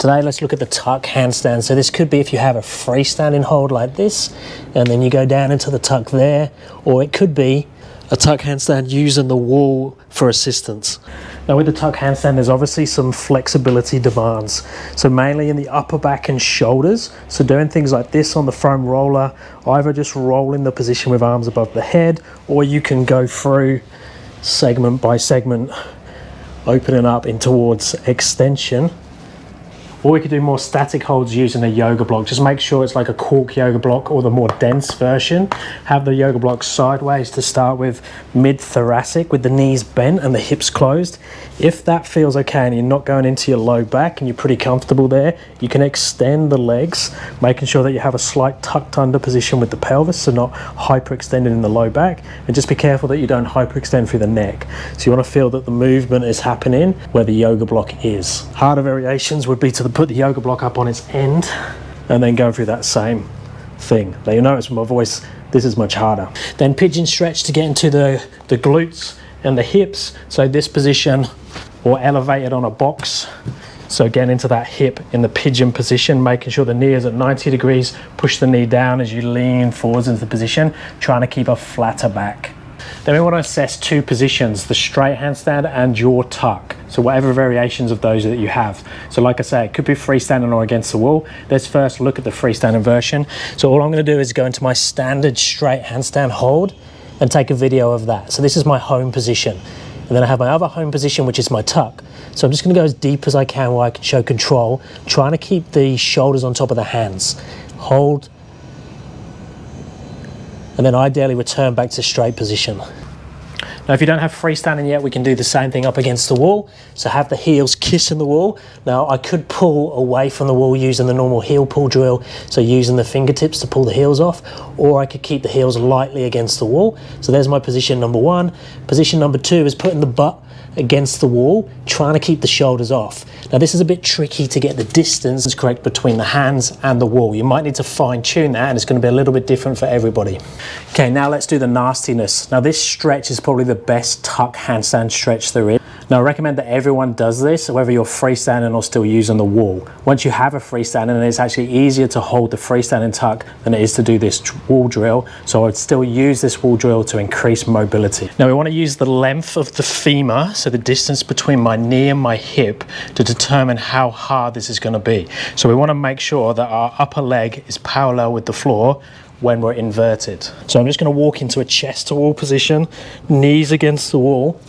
Today, let's look at the tuck handstand. So this could be if you have a freestanding hold like this, and then you go down into the tuck there, or it could be a tuck handstand using the wall for assistance. Now with the tuck handstand, there's obviously some flexibility demands. So mainly in the upper back and shoulders. So doing things like this on the foam roller, either just roll in the position with arms above the head, or you can go through segment by segment, opening up in towards extension. Or we could do more static holds using a yoga block. Just make sure it's like a cork yoga block or the more dense version. Have the yoga block sideways to start with, mid-thoracic with the knees bent and the hips closed. If that feels okay and you're not going into your low back and you're pretty comfortable there, you can extend the legs, making sure that you have a slight tucked under position with the pelvis, so not hyperextended in the low back. And just be careful that you don't hyperextend through the neck. So you want to feel that the movement is happening where the yoga block is. Harder variations would be to put the yoga block up on its end and then go through that same thing. Now you notice from my voice, this is much harder. Then pigeon stretch to get into the glutes and the hips. So this position, or elevated on a box. So get into that hip in the pigeon position, making sure the knee is at 90 degrees. Push the knee down as you lean forwards into the position, trying to keep a flatter back. Then we want to assess two positions, the straight handstand and your tuck. So whatever variations of those that you have. So like I say, it could be freestanding or against the wall. Let's first look at the freestanding version. So all I'm going to do is go into my standard straight handstand hold and take a video of that. So this is my home position. And then I have my other home position, which is my tuck. So I'm just going to go as deep as I can where I can show control, trying to keep the shoulders on top of the hands. Hold. And then ideally return back to straight position. Now if you don't have freestanding yet, we can do the same thing up against the wall. So have the heels kissing the wall. Now I could pull away from the wall using the normal heel pull drill, so using the fingertips to pull the heels off, or I could keep the heels lightly against the wall. So there's my position number one. Position number two is putting the butt against the wall, trying to keep the shoulders off. Now this is a bit tricky to get the distance correct between the hands and the wall. You might need to fine tune that, and it's going to be a little bit different for everybody. Okay, now let's do the nastiness. Now this stretch is probably the best tuck handstand stretch there is. Now I recommend that everyone does this, whether you're freestanding or still using the wall. Once you have a freestanding, it's actually easier to hold the freestanding tuck than it is to do this wall drill. So I would still use this wall drill to increase mobility. Now we want to use the length of the femur, so the distance between my knee and my hip, to determine how hard this is going to be. So we want to make sure that our upper leg is parallel with the floor when we're inverted. So I'm just going to walk into a chest to wall position, knees against the wall,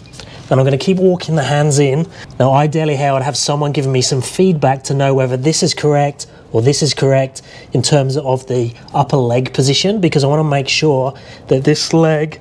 and I'm going to keep walking the hands in. Now ideally here I'd have someone giving me some feedback to know whether this is correct or this is correct in terms of the upper leg position, because I want to make sure that this leg,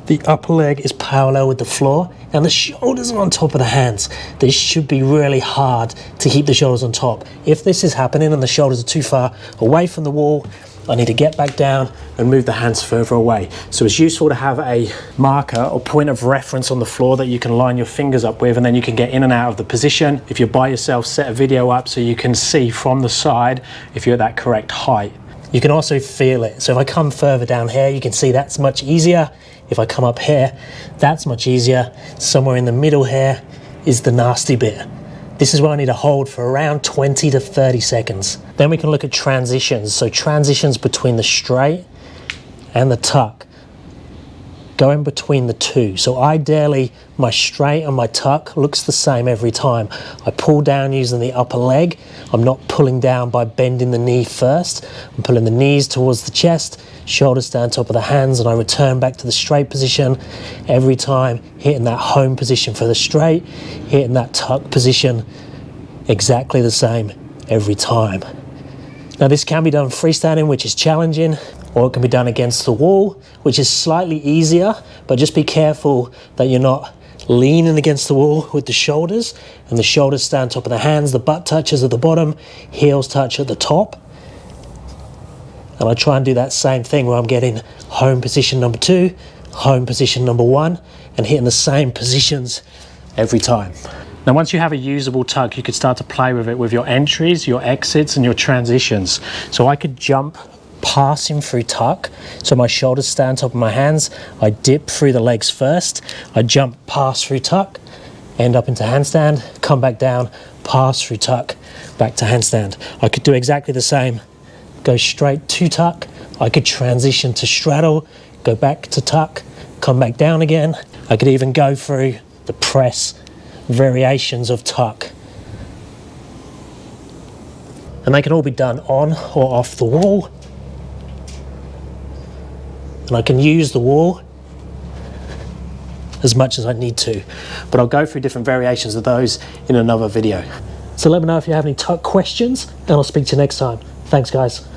the upper leg, is parallel with the floor and the shoulders are on top of the hands. This should be really hard to keep the shoulders on top. If this is happening and the shoulders are too far away from the wall, I need to get back down and move the hands further away. So it's useful to have a marker or point of reference on the floor that you can line your fingers up with, and then you can get in and out of the position. If you're by yourself, set a video up so you can see from the side if you're at that correct height. You can also feel it. So if I come further down here, you can see that's much easier. If I come up here, that's much easier. Somewhere in the middle here is the nasty bit. This is where I need to hold for around 20 to 30 seconds. Then we can look at transitions. So transitions between the straight and the tuck, going between the two. So ideally, my straight and my tuck looks the same every time. I pull down using the upper leg. I'm not pulling down by bending the knee first. I'm pulling the knees towards the chest, shoulders down top of the hands, and I return back to the straight position every time, hitting that home position for the straight, hitting that tuck position, exactly the same every time. Now this can be done freestanding, which is challenging, or it can be done against the wall, which is slightly easier, but just be careful that you're not leaning against the wall with the shoulders, and the shoulders stay on top of the hands, the butt touches at the bottom, heels touch at the top. And I try and do that same thing where I'm getting home position number two, home position number one, and hitting the same positions every time. Now once you have a usable tuck, you could start to play with it with your entries, your exits, and your transitions. So I could jump passing through tuck, so my shoulders stay on top of my hands. I dip through the legs first, I jump, pass through tuck, end up into handstand, come back down, pass through tuck back to handstand. I could do exactly the same. Go straight to tuck. I could transition to straddle, go back to tuck, come back down again. I could even go through the press variations of tuck. And they can all be done on or off the wall. And I can use the wall as much as I need to, but I'll go through different variations of those in another video. So let me know if you have any tuck questions, and I'll speak to you next time. Thanks, guys.